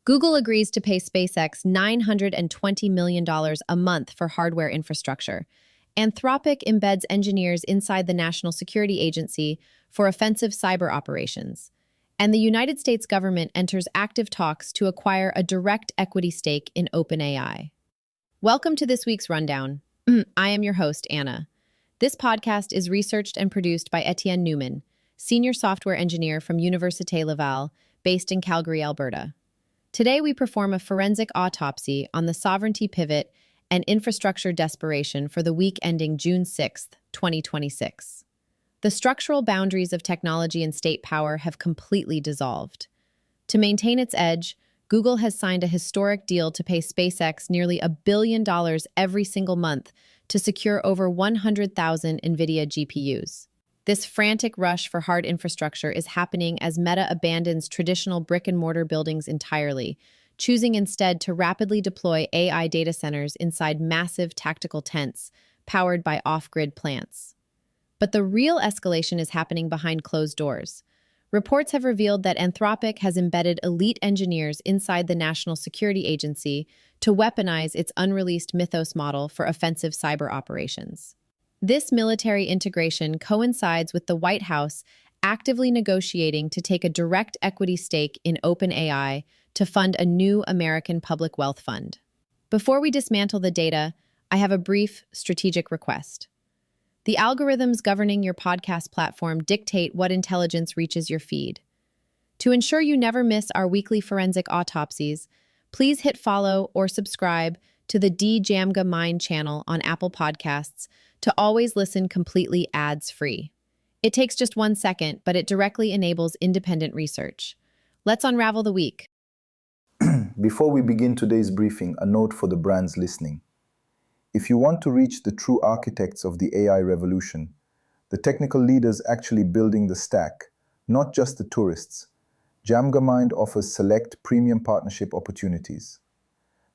Google agrees to pay SpaceX $920 million a month for hardware infrastructure. Anthropic embeds engineers inside the National Security Agency for offensive cyber operations. And the United States government enters active talks to acquire a direct equity stake in OpenAI. Welcome to this week's rundown. I am your host, Anna. This podcast is researched and produced by Etienne Newman, senior software engineer from Université Laval, based in Calgary, Alberta. Today, we perform a forensic autopsy on the sovereignty pivot and infrastructure desperation for the week ending June 6, 2026. The structural boundaries of technology and state power have completely dissolved. To maintain its edge, Google has signed a historic deal to pay SpaceX nearly $1 billion every single month to secure over 100,000 NVIDIA GPUs. This frantic rush for hard infrastructure is happening as Meta abandons traditional brick-and-mortar buildings entirely, choosing instead to rapidly deploy AI data centers inside massive tactical tents powered by off-grid plants. But the real escalation is happening behind closed doors. Reports have revealed that Anthropic has embedded elite engineers inside the National Security Agency to weaponize its unreleased Mythos model for offensive cyber operations. This military integration coincides with the White House actively negotiating to take a direct equity stake in OpenAI to fund a new American public wealth fund. Before we dismantle the data, I have a brief strategic request. The algorithms governing your podcast platform dictate what intelligence reaches your feed. To ensure you never miss our weekly forensic autopsies, please hit follow or subscribe to the Jamga Mind channel on Apple Podcasts to always listen completely ads-free. It takes just 1 second, but it directly enables independent research. Let's unravel the week. Before we begin today's briefing, a note for the brands listening. If you want to reach the true architects of the AI revolution, the technical leaders actually building the stack, not just the tourists, Jamga Mind offers select premium partnership opportunities.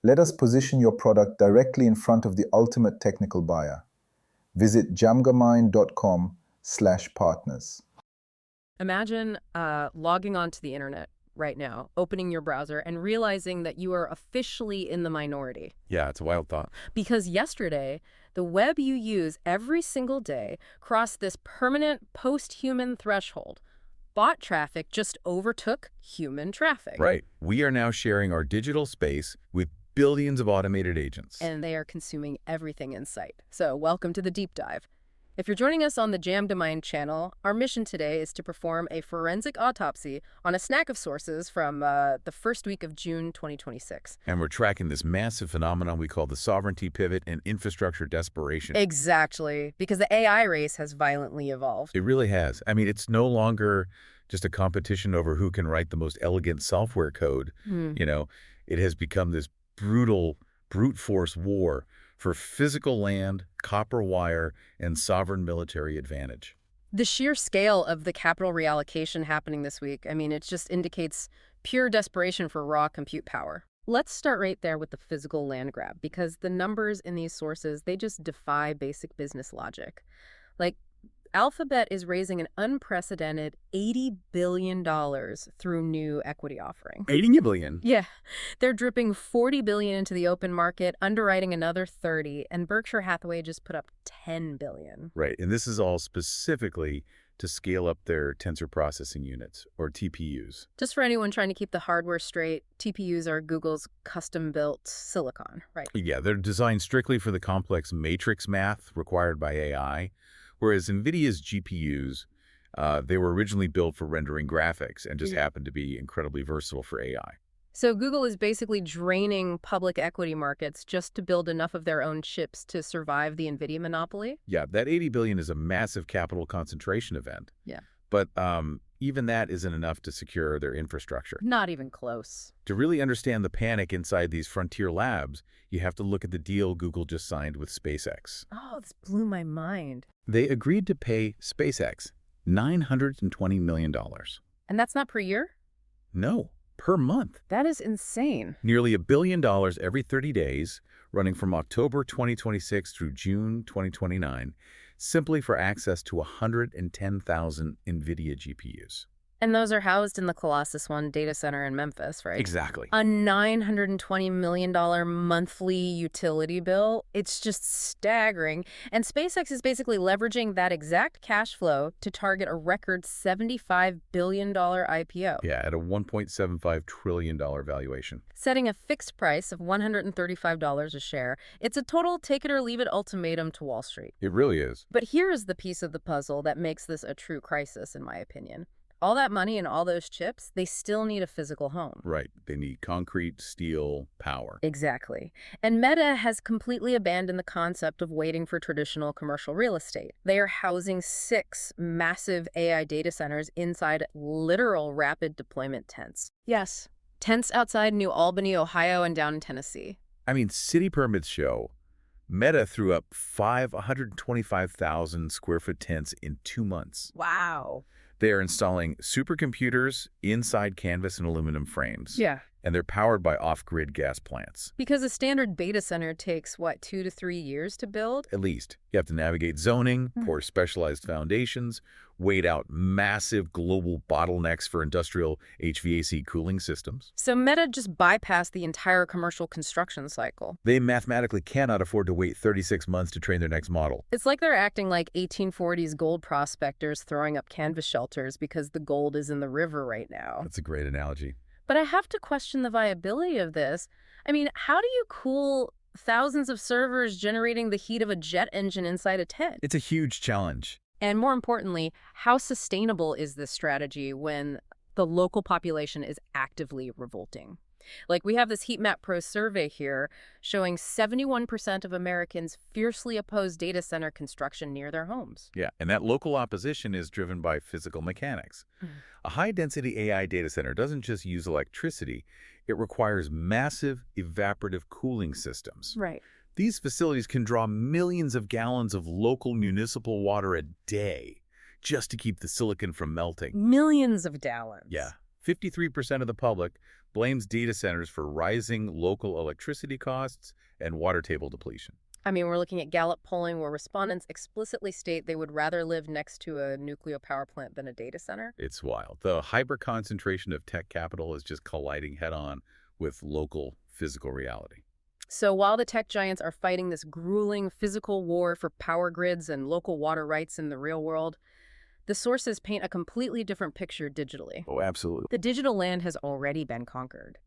Let us position your product directly in front of the ultimate technical buyer. Visit jamgamind.com/partners. Imagine logging onto the internet right now, opening your browser, and realizing that you are officially in the minority. Yeah, it's a wild thought. Because yesterday, the web you use every single day crossed this permanent post-human threshold. Bot traffic just overtook human traffic. Right. We are now sharing our digital space with billions of automated agents. And they are consuming everything in sight. So welcome to the deep dive. If you're joining us on the Jamga Mind channel, our mission today is to perform a forensic autopsy on a snack of sources from the first week of June 2026. And we're tracking this massive phenomenon we call the sovereignty pivot and infrastructure desperation. Exactly, because the AI race has violently evolved. It really has. I mean, it's no longer just a competition over who can write the most elegant software code. It has become this brutal, brute force war for physical land, copper wire, and sovereign military advantage. The sheer scale of the capital reallocation happening this week, it just indicates pure desperation for raw compute power. Let's start right there with the physical land grab, because the numbers in these sources, they just defy basic business logic. Like, Alphabet is raising an unprecedented $80 billion through new equity offering. $80 billion? Yeah. They're dripping $40 billion into the open market, underwriting another $30, and Berkshire Hathaway just put up $10 billion. Right, and this is all specifically to scale up their tensor processing units, or TPUs. Just for anyone trying to keep the hardware straight, TPUs are Google's custom-built silicon, right? Yeah, they're designed strictly for the complex matrix math required by AI. Whereas NVIDIA's GPUs, they were originally built for rendering graphics and just happen to be incredibly versatile for AI. So Google is basically draining public equity markets just to build enough of their own chips to survive the NVIDIA monopoly? Yeah, that $80 billion is a massive capital concentration event. Yeah. But even that isn't enough to secure their infrastructure. Not even close. To really understand the panic inside these frontier labs, you have to look at the deal Google just signed with SpaceX. Oh, this blew my mind. They agreed to pay SpaceX $920 million. And that's not per year? No, per month. That is insane. Nearly $1 billion every 30 days, running from October 2026 through June 2029, simply for access to 110,000 NVIDIA GPUs. And those are housed in the Colossus One data center in Memphis, right? Exactly. A $920 million monthly utility bill. It's just staggering. And SpaceX is basically leveraging that exact cash flow to target a record $75 billion IPO. Yeah, at a $1.75 trillion valuation. Setting a fixed price of $135 a share. It's a total take-it-or-leave-it ultimatum to Wall Street. It really is. But here is the piece of the puzzle that makes this a true crisis, in my opinion. All that money and all those chips, they still need a physical home. Right. They need concrete, steel, power. Exactly. And Meta has completely abandoned the concept of waiting for traditional commercial real estate. They are housing 6 massive AI data centers inside literal rapid deployment tents. Yes. Tents outside New Albany, Ohio, and down in Tennessee. I mean, city permits show Meta threw up 125,000 square foot tents in 2 months. Wow. They are installing supercomputers inside canvas and aluminum frames. Yeah. And they're powered by off-grid gas plants. Because a standard data center takes, what, 2 to 3 years to build? At least. You have to navigate zoning, pour specialized foundations, wait out massive global bottlenecks for industrial HVAC cooling systems. So Meta just bypassed the entire commercial construction cycle. They mathematically cannot afford to wait 36 months to train their next model. It's like they're acting like 1840s gold prospectors throwing up canvas shelters because the gold is in the river right now. That's a great analogy. But I have to question the viability of this. I mean, how do you cool thousands of servers generating the heat of a jet engine inside a tent? It's a huge challenge. And more importantly, how sustainable is this strategy when the local population is actively revolting? Like, we have this Heat Map Pro survey here showing 71% of Americans fiercely oppose data center construction near their homes. Yeah, and that local opposition is driven by physical mechanics. A high-density AI data center doesn't just use electricity. It requires massive evaporative cooling systems. Right. These facilities can draw millions of gallons of local municipal water a day just to keep the silicon from melting. Millions of gallons. Yeah. 53% of the public blames data centers for rising local electricity costs and water table depletion. I mean, we're looking at Gallup polling where respondents explicitly state they would rather live next to a nuclear power plant than a data center. It's wild. The hyper-concentration of tech capital is just colliding head-on with local physical reality. So while the tech giants are fighting this grueling physical war for power grids and local water rights in the real world, the sources paint a completely different picture digitally. Oh, absolutely. The digital land has already been conquered.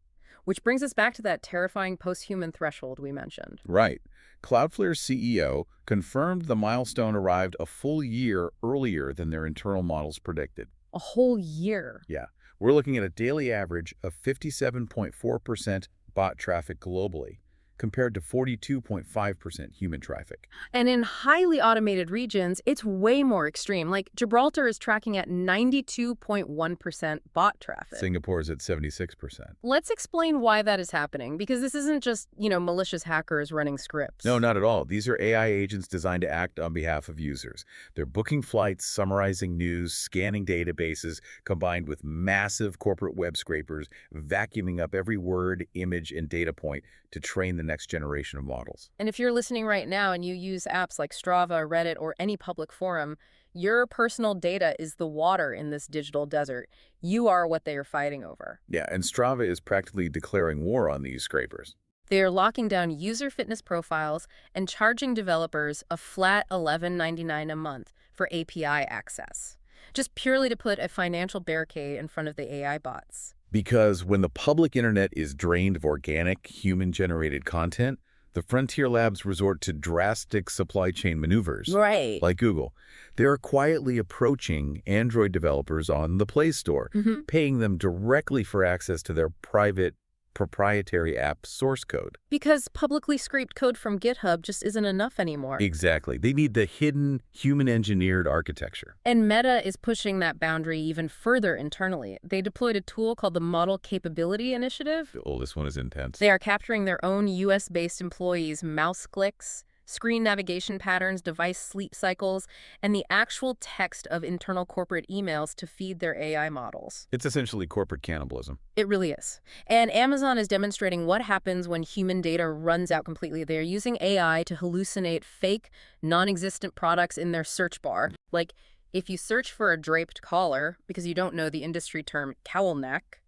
Which brings us back to that terrifying post-human threshold we mentioned. Right. Cloudflare's CEO confirmed the milestone arrived a full year earlier than their internal models predicted. A whole year? Yeah. We're looking at a daily average of 57.4% bot traffic globally, compared to 42.5% human traffic. And in highly automated regions, it's way more extreme. Like Gibraltar is tracking at 92.1% bot traffic. Singapore's at 76%. Let's explain why that is happening, because this isn't just, malicious hackers running scripts. No, not at all. These are AI agents designed to act on behalf of users. They're booking flights, summarizing news, scanning databases, combined with massive corporate web scrapers, vacuuming up every word, image, and data point to train the next generation of models. And if you're listening right now and you use apps like Strava, Reddit, or any public forum, your personal data is the water in this digital desert. You are what they are fighting over. Yeah, and Strava is practically declaring war on these scrapers. They are locking down user fitness profiles and charging developers a flat $11.99 a month for API access, just purely to put a financial barricade in front of the AI bots. Because when the public internet is drained of organic, human-generated content, the frontier labs resort to drastic supply chain maneuvers. Right. Like Google. They are quietly approaching Android developers on the Play Store, paying them directly for access to their private, proprietary app source code. Because publicly scraped code from GitHub just isn't enough anymore. Exactly. They need the hidden, human-engineered architecture. And Meta is pushing that boundary even further internally. They deployed a tool called the Model Capability Initiative. Oh, this one is intense. They are capturing their own US-based employees' mouse clicks, screen navigation patterns, device sleep cycles, and the actual text of internal corporate emails to feed their AI models. It's essentially corporate cannibalism. It really is. And Amazon is demonstrating what happens when human data runs out completely. They're using AI to hallucinate fake, non-existent products in their search bar, like If you search for a draped collar because you don't know the industry term cowl neck,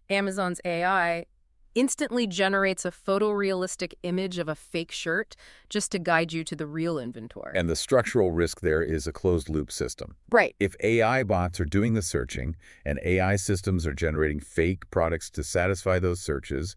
Amazon's AI instantly generates a photorealistic image of a fake shirt just to guide you to the real inventory. And the structural risk there is a closed-loop system. Right. If AI bots are doing the searching and AI systems are generating fake products to satisfy those searches,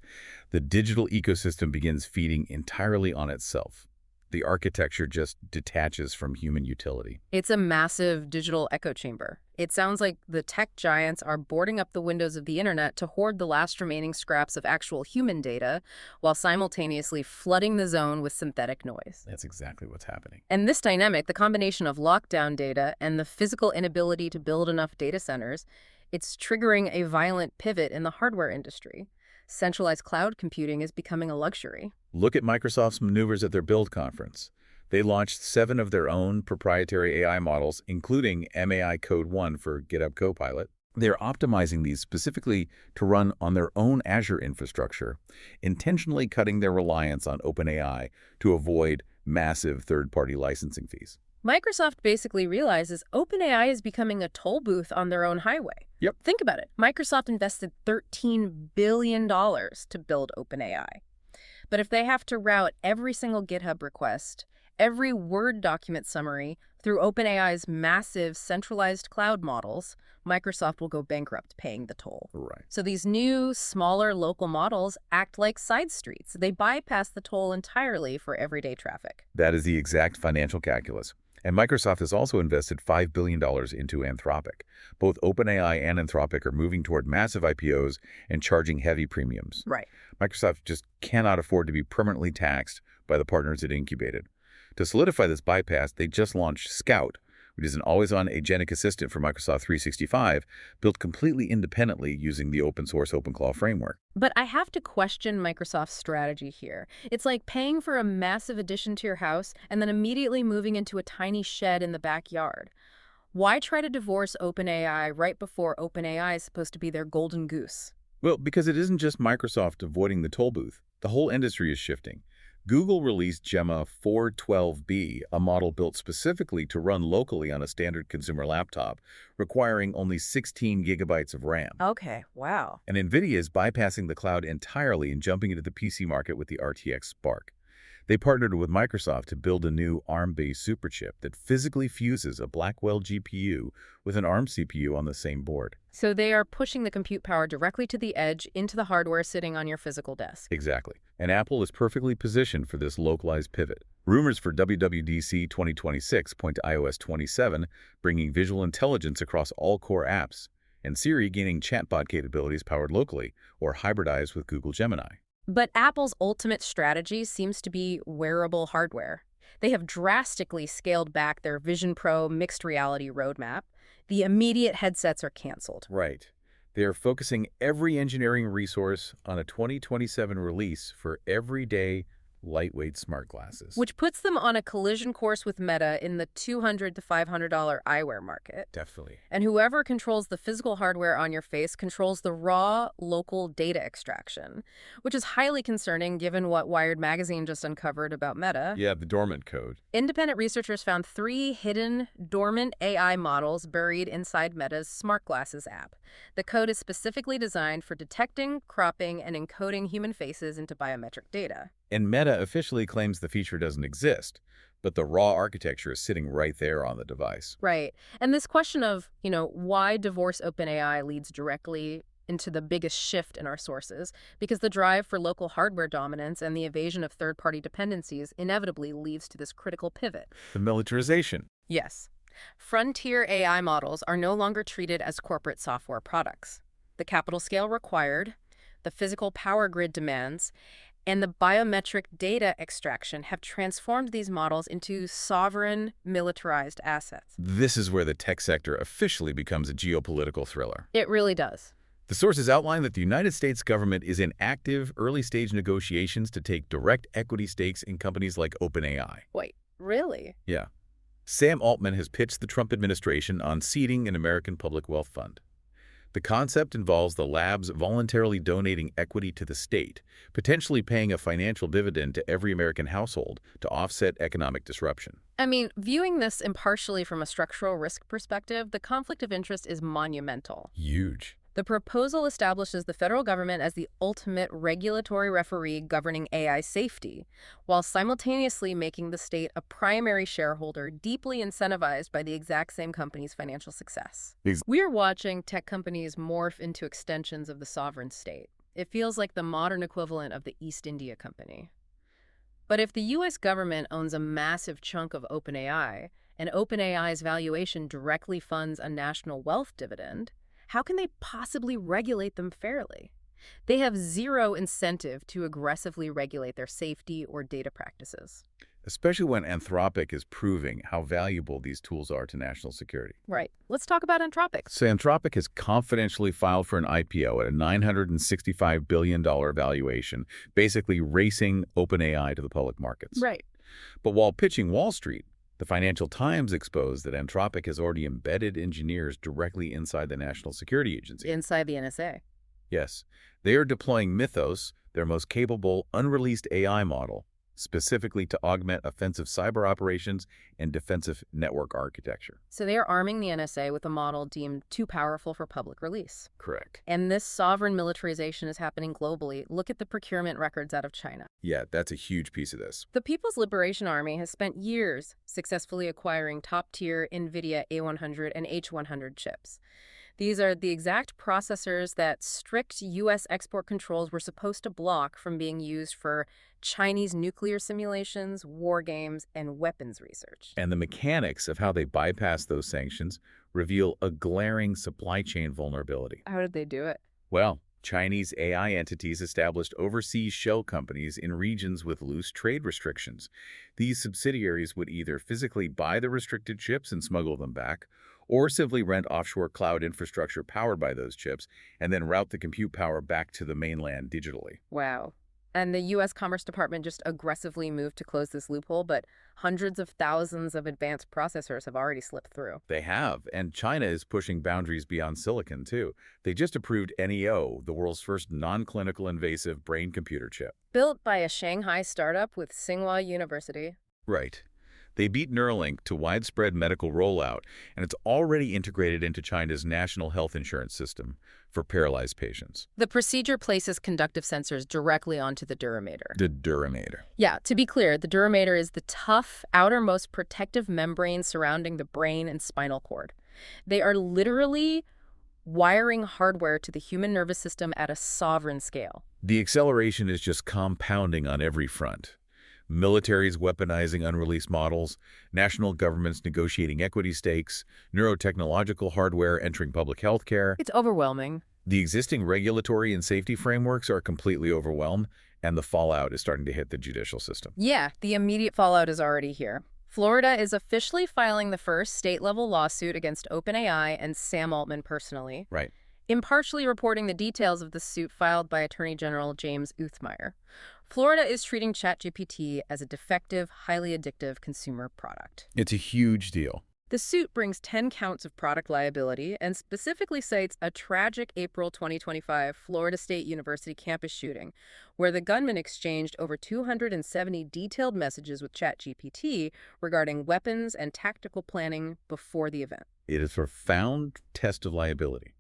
the digital ecosystem begins feeding entirely on itself. The architecture just detaches from human utility. It's a massive digital echo chamber. It sounds like the tech giants are boarding up the windows of the internet to hoard the last remaining scraps of actual human data while simultaneously flooding the zone with synthetic noise. That's exactly what's happening. And this dynamic, the combination of lockdown data and the physical inability to build enough data centers, it's triggering a violent pivot in the hardware industry. Centralized cloud computing is becoming a luxury. Look at Microsoft's maneuvers at their Build conference. They launched 7 of their own proprietary AI models, including MAI Code 1 for GitHub Copilot. They're optimizing these specifically to run on their own Azure infrastructure, intentionally cutting their reliance on OpenAI to avoid massive third-party licensing fees. Microsoft basically realizes OpenAI is becoming a toll booth on their own highway. Yep. Think about it. Microsoft invested $13 billion to build OpenAI. But if they have to route every single GitHub request, every Word document summary through OpenAI's massive centralized cloud models, Microsoft will go bankrupt paying the toll. Right. So these new, smaller local models act like side streets. They bypass the toll entirely for everyday traffic. That is the exact financial calculus. And Microsoft has also invested $5 billion into Anthropic. Both OpenAI and Anthropic are moving toward massive IPOs and charging heavy premiums. Right. Microsoft just cannot afford to be permanently taxed by the partners it incubated. To solidify this bypass, they just launched Scout, which is an always-on agentic assistant for Microsoft 365, built completely independently using the open-source OpenClaw framework. But I have to question Microsoft's strategy here. It's like paying for a massive addition to your house and then immediately moving into a tiny shed in the backyard. Why try to divorce OpenAI right before OpenAI is supposed to be their golden goose? Well, because it isn't just Microsoft avoiding the toll booth. The whole industry is shifting. Google released Gemma 412B, a model built specifically to run locally on a standard consumer laptop, requiring only 16 gigabytes of RAM. Okay, wow. And NVIDIA is bypassing the cloud entirely and jumping into the PC market with the RTX Spark. They partnered with Microsoft to build a new ARM-based superchip that physically fuses a Blackwell GPU with an ARM CPU on the same board. So they are pushing the compute power directly to the edge into the hardware sitting on your physical desk. Exactly. And Apple is perfectly positioned for this localized pivot. Rumors for WWDC 2026 point to iOS 27 bringing visual intelligence across all core apps, and Siri gaining chatbot capabilities powered locally or hybridized with Google Gemini. But Apple's ultimate strategy seems to be wearable hardware. They have drastically scaled back their Vision Pro mixed reality roadmap. The immediate headsets are canceled. Right. They are focusing every engineering resource on a 2027 release for everyday, lightweight smart glasses. Which puts them on a collision course with Meta in the $200 to $500 eyewear market. Definitely. And whoever controls the physical hardware on your face controls the raw, local data extraction, which is highly concerning given what Wired magazine just uncovered about Meta. Yeah, the dormant code. Independent researchers found 3 hidden, dormant AI models buried inside Meta's smart glasses app. The code is specifically designed for detecting, cropping, and encoding human faces into biometric data. And Meta officially claims the feature doesn't exist, but the raw architecture is sitting right there on the device. Right. And this question of, why divorce OpenAI leads directly into the biggest shift in our sources, because the drive for local hardware dominance and the evasion of third-party dependencies inevitably leads to this critical pivot. The militarization. Yes. Frontier AI models are no longer treated as corporate software products. The capital scale required, the physical power grid demands, and the biometric data extraction have transformed these models into sovereign, militarized assets. This is where the tech sector officially becomes a geopolitical thriller. It really does. The sources outline that the United States government is in active, early-stage negotiations to take direct equity stakes in companies like OpenAI. Wait, really? Yeah. Sam Altman has pitched the Trump administration on seeding an American public wealth fund. The concept involves the labs voluntarily donating equity to the state, potentially paying a financial dividend to every American household to offset economic disruption. I mean, viewing this impartially from a structural risk perspective, the conflict of interest is monumental. Huge. The proposal establishes the federal government as the ultimate regulatory referee governing AI safety, while simultaneously making the state a primary shareholder deeply incentivized by the exact same company's financial success. We're watching tech companies morph into extensions of the sovereign state. It feels like the modern equivalent of the East India Company. But if the U.S. government owns a massive chunk of OpenAI, and OpenAI's valuation directly funds a national wealth dividend, how can they possibly regulate them fairly? They have zero incentive to aggressively regulate their safety or data practices. Especially when Anthropic is proving how valuable these tools are to national security. Right. Let's talk about Anthropic. So Anthropic has confidentially filed for an IPO at a $965 billion valuation, basically racing OpenAI to the public markets. Right. But while pitching Wall Street, the Financial Times exposed that Anthropic has already embedded engineers directly inside the National Security Agency. Inside the NSA. Yes. They are deploying Mythos, their most capable, unreleased AI model, specifically to augment offensive cyber operations and defensive network architecture. So they are arming the NSA with a model deemed too powerful for public release. Correct. And this sovereign militarization is happening globally. Look at the procurement records out of China. Yeah, that's a huge piece of this. The People's Liberation Army has spent years successfully acquiring top-tier NVIDIA A100 and H100 chips. These are the exact processors that strict U.S. export controls were supposed to block from being used for Chinese nuclear simulations, war games, and weapons research. And the mechanics of how they bypass those sanctions reveal a glaring supply chain vulnerability. How did they do it? Well, Chinese AI entities established overseas shell companies in regions with loose trade restrictions. These subsidiaries would either physically buy the restricted chips and smuggle them back, or simply rent offshore cloud infrastructure powered by those chips and then route the compute power back to the mainland digitally. Wow. And the U.S. Commerce Department just aggressively moved to close this loophole, but hundreds of thousands of advanced processors have already slipped through. They have, and China is pushing boundaries beyond silicon, too. They just approved NEO, the world's first non-clinical invasive brain-computer chip. Built by a Shanghai startup with Tsinghua University. Right. They beat Neuralink to widespread medical rollout, and it's already integrated into China's national health insurance system for paralyzed patients. The procedure places conductive sensors directly onto the duramater. The duramater. Yeah, to be clear, the duramater is the tough, outermost protective membrane surrounding the brain and spinal cord. They are literally wiring hardware to the human nervous system at a sovereign scale. The acceleration is just compounding on every front. Militaries weaponizing unreleased models, national governments negotiating equity stakes, neurotechnological hardware entering public health care. It's overwhelming. The existing regulatory and safety frameworks are completely overwhelmed, and the fallout is starting to hit the judicial system. Yeah, the immediate fallout is already here. Florida is officially filing the first state-level lawsuit against OpenAI and Sam Altman personally. Right. Impartially reporting the details of the suit filed by Attorney General James Uthmeier. Florida is treating ChatGPT as a defective, highly addictive consumer product. It's a huge deal. The suit brings 10 counts of product liability and specifically cites a tragic April 2025 Florida State University campus shooting, where the gunman exchanged over 270 detailed messages with ChatGPT regarding weapons and tactical planning before the event. It is a profound test of liability.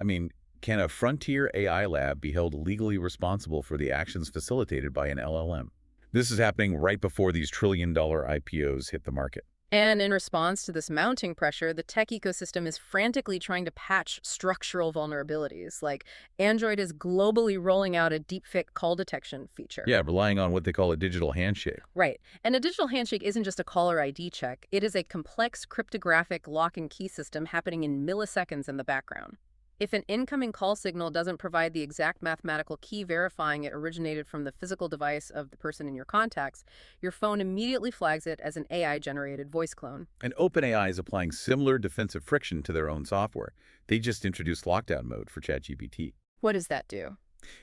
I mean, can a frontier AI lab be held legally responsible for the actions facilitated by an LLM? This is happening right before these trillion-dollar IPOs hit the market. And in response to this mounting pressure, the tech ecosystem is frantically trying to patch structural vulnerabilities, like Android is globally rolling out a deepfake call detection feature. Yeah, relying on what they call a digital handshake. Right. And a digital handshake isn't just a caller ID check. It is a complex cryptographic lock and key system happening in milliseconds in the background. If an incoming call signal doesn't provide the exact mathematical key verifying it originated from the physical device of the person in your contacts, your phone immediately flags it as an AI-generated voice clone. And OpenAI is applying similar defensive friction to their own software. They just introduced lockdown mode for ChatGPT. What does that do?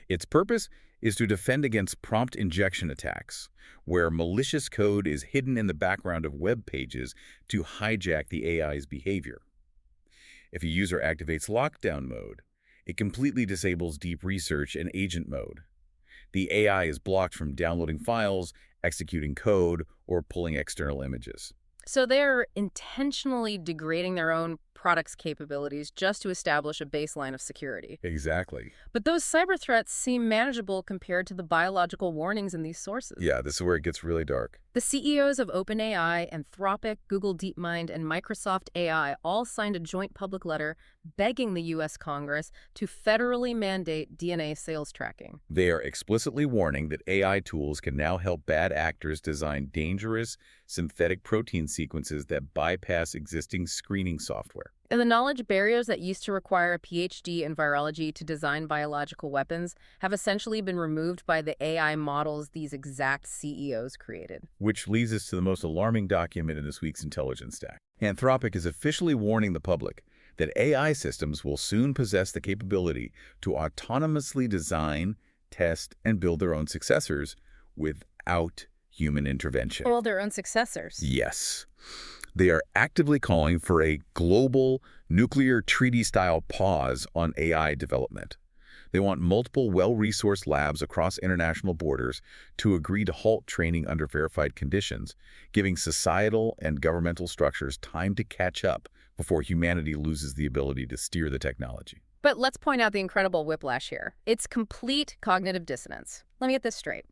Its purpose is to defend against prompt injection attacks, where malicious code is hidden in the background of web pages to hijack the AI's behavior. If a user activates lockdown mode, It completely disables deep research and agent mode. The AI is blocked from downloading files, executing code, or pulling external images. So they're intentionally degrading their own product's capabilities just to establish a baseline of security. Exactly. But those cyber threats seem manageable compared to the biological warnings in these sources. Yeah, this is where it gets really dark. The CEOs of OpenAI, Anthropic, Google DeepMind, and Microsoft AI all signed a joint public letter begging the U.S. Congress to federally mandate DNA sales tracking. They are explicitly warning that AI tools can now help bad actors design dangerous synthetic protein sequences that bypass existing screening software. And the knowledge barriers that used to require a PhD in virology to design biological weapons have essentially been removed by the AI models these exact CEOs created. Which leads us to the most alarming document in this week's intelligence stack. Anthropic is officially warning the public that AI systems will soon possess the capability to autonomously design, test, and build their own successors without human intervention. Well, their own successors. Yes. They are actively calling for a global nuclear treaty-style pause on AI development. They want multiple well-resourced labs across international borders to agree to halt training under verified conditions, giving societal and governmental structures time to catch up before humanity loses the ability to steer the technology. But let's point out the incredible whiplash here. It's complete cognitive dissonance. Let me get this straight.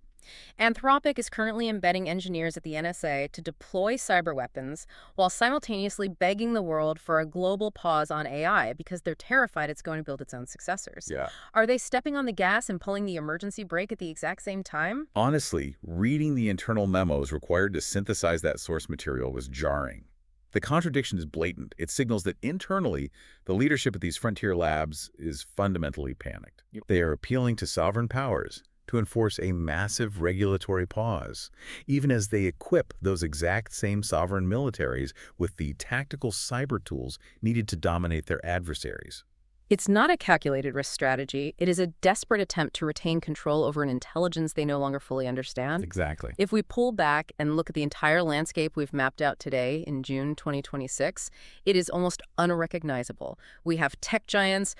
Anthropic is currently embedding engineers at the NSA to deploy cyber weapons while simultaneously begging the world for a global pause on AI because they're terrified it's going to build its own successors. Yeah. Are they stepping on the gas and pulling the emergency brake at the exact same time? Honestly, reading the internal memos required to synthesize that source material was jarring. The contradiction is blatant. It signals that internally, the leadership at these frontier labs is fundamentally panicked. They are appealing to sovereign powers to enforce a massive regulatory pause, even as they equip those exact same sovereign militaries with the tactical cyber tools needed to dominate their adversaries. It's not a calculated risk strategy. It is a desperate attempt to retain control over an intelligence they no longer fully understand. Exactly. If we pull back and look at the entire landscape we've mapped out today in June 2026, it is almost unrecognizable. We have tech giants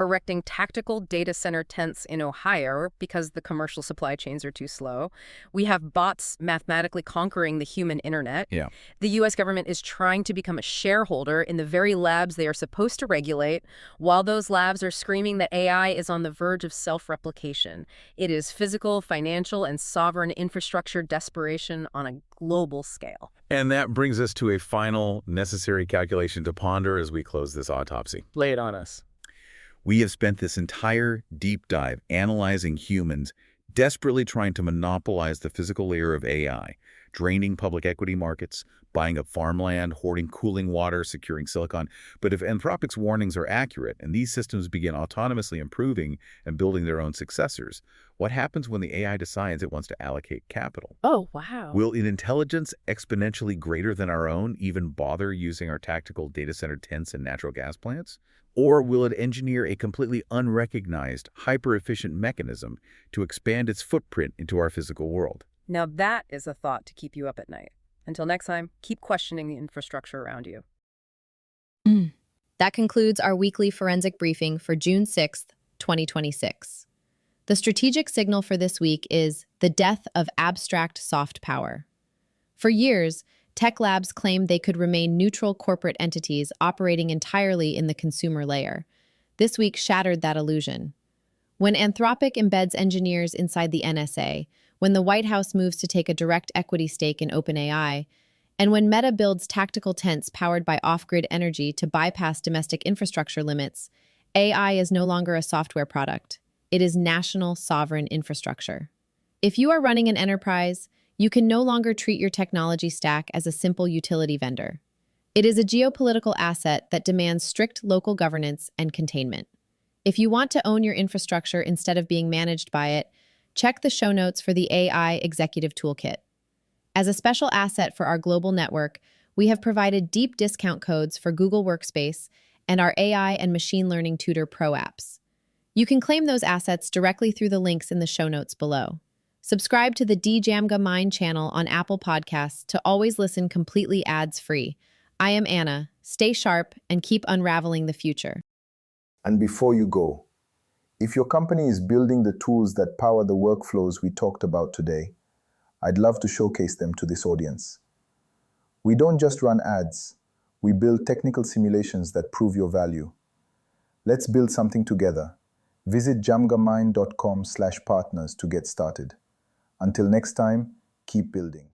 erecting tactical data center tents in Ohio because the commercial supply chains are too slow. We have bots mathematically conquering the human internet. Yeah. The U.S. government is trying to become a shareholder in the very labs they are supposed to regulate, while those labs are screaming that AI is on the verge of self-replication. It is physical, financial, and sovereign infrastructure desperation on a global scale. And that brings us to a final necessary calculation to ponder as we close this autopsy. Lay it on us. We have spent this entire deep dive analyzing humans desperately trying to monopolize the physical layer of AI, draining public equity markets, buying up farmland, hoarding cooling water, securing silicon. But if Anthropic's warnings are accurate and these systems begin autonomously improving and building their own successors, what happens when the AI decides it wants to allocate capital? Oh, wow. Will an intelligence exponentially greater than our own even bother using our tactical data center tents and natural gas plants? Or will it engineer a completely unrecognized, hyper-efficient mechanism to expand its footprint into our physical world? Now that is a thought to keep you up at night. Until next time, keep questioning the infrastructure around you. That concludes our weekly forensic briefing for June 6th, 2026. The strategic signal for this week is the death of abstract soft power. For years, tech labs claimed they could remain neutral corporate entities operating entirely in the consumer layer. This week shattered that illusion. When Anthropic embeds engineers inside the NSA, when the White House moves to take a direct equity stake in OpenAI, and when Meta builds tactical tents powered by off-grid energy to bypass domestic infrastructure limits, AI is no longer a software product. It is national sovereign infrastructure. If you are running an enterprise, you can no longer treat your technology stack as a simple utility vendor. It is a geopolitical asset that demands strict local governance and containment. If you want to own your infrastructure instead of being managed by it, check the show notes for the AI Executive Toolkit. As a special asset for our global network, we have provided deep discount codes for Google Workspace and our AI and Machine Learning Tutor Pro apps. You can claim those assets directly through the links in the show notes below. Subscribe to the DJamga Mind channel on Apple Podcasts to always listen completely ads-free. I am Anna. Stay sharp and keep unraveling the future. And before you go, If your company is building the tools that power the workflows we talked about today, I'd love to showcase them to this audience. We don't just run ads, we build technical simulations that prove your value. Let's build something together. Visit jamgamind.com/partners to get started. Until next time, keep building.